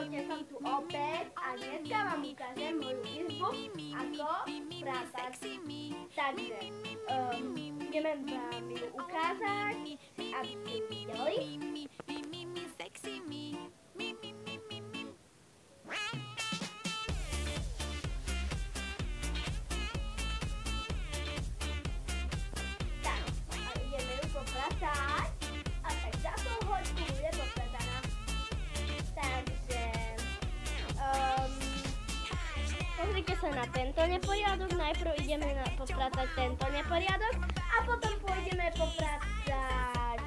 Ahojte, som tu opäť a dneska vám ukážem moju izbu, ako pratať. Takže, ideme vám ju ukázať, aby ste ju videli. Tak, a ideme ju popratať. A tak za tú hoďku bude poprataná. Takže, pozrite sa na tento neporiadok. Najprv ideme popratať tento neporiadok a potom pôjdeme popratať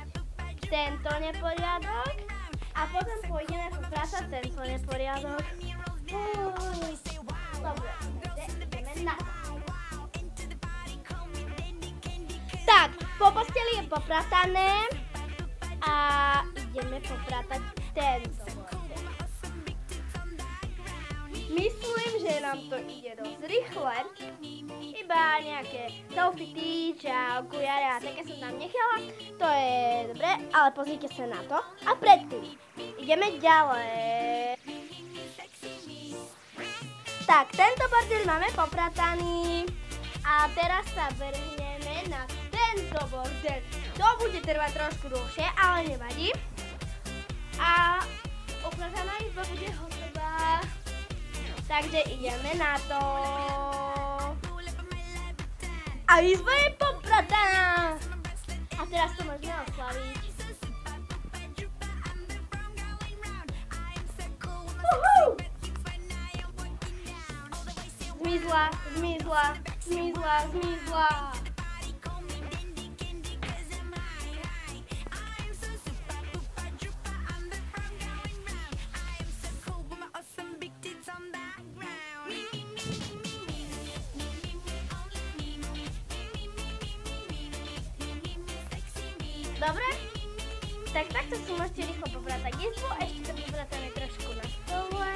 tento neporiadok a potom pôjdeme popratať tento neporiadok. Dobre, takže ideme na to. Tak, po posteli je popratané a ideme popratať tento bordel. Myslím, že nám to ide dosť rýchle. Iba nejaké selfie a okuliare a také som tam nechala. To je dobre, ale pozrite sa na to. A predtým ideme ďalej. Tak, tento bordel máme poprataný. A teraz sa vrhneme na tento bordel. To bude trvať trošku dlhšie, ale nevadí. A oprataná izba bude hotová. Takže ideme na to. A izba je poprataná. A teraz to môžeme oslaviť. Zmizla, zmizla, zmizla, zmizla. Dobre? Tak takto si môžete rýchlo popratať izbu, ešte to popratáme trošku na stole.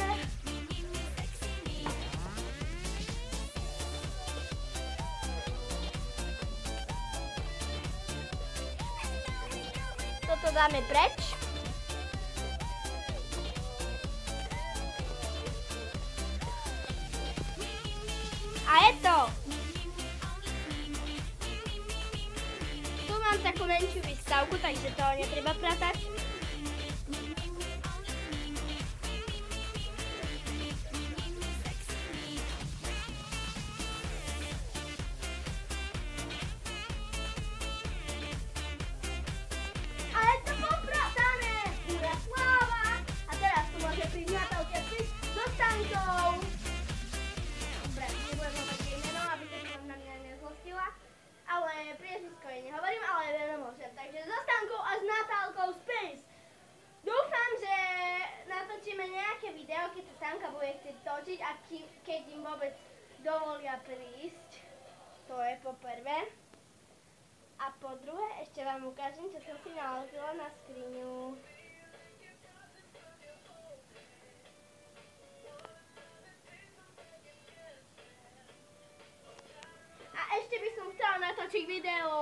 Toto dáme preč. A je to! Mám takú menšiu výstavku, takže to netreba pratať. A je to popratané! Ura sláva! A teraz tu môže prísť na to prísť so Stankou. Dobre, nebudem hovoriť jej meno, aby sa to na mňa nezlostila. Ale priezvisko jej nehovorím, ale meno môžem. Takže so Stankou a s Natálkou Space. Dúfam, že natočíme nejaké video, keď sa Stanka bude chcieť točiť a keď im vôbec dovolia prísť. To je po prvé. A po druhé ešte vám ukážem, čo som si nalepila na skriňu. Ešte by som chcela natočiť video,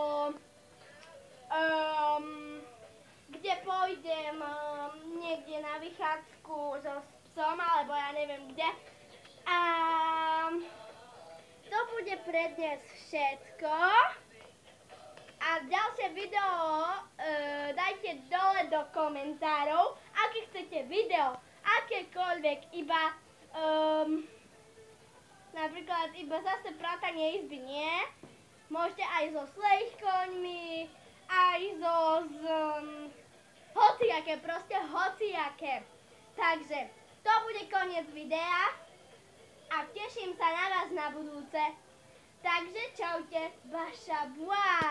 kde pôjdem niekde na vychádzku so psom, alebo ja neviem kde. A to bude pre dnes všetko. A ďalšie video dajte dole do komentárov, aké chcete video, akékoľvek, iba napríklad iba zase pratanie izby nie. Môžete aj so slejkoňmi, aj hociaké, proste hociaké. Takže to bude koniec videa a teším sa na vás na budúce. Takže čaute, vaša Bua.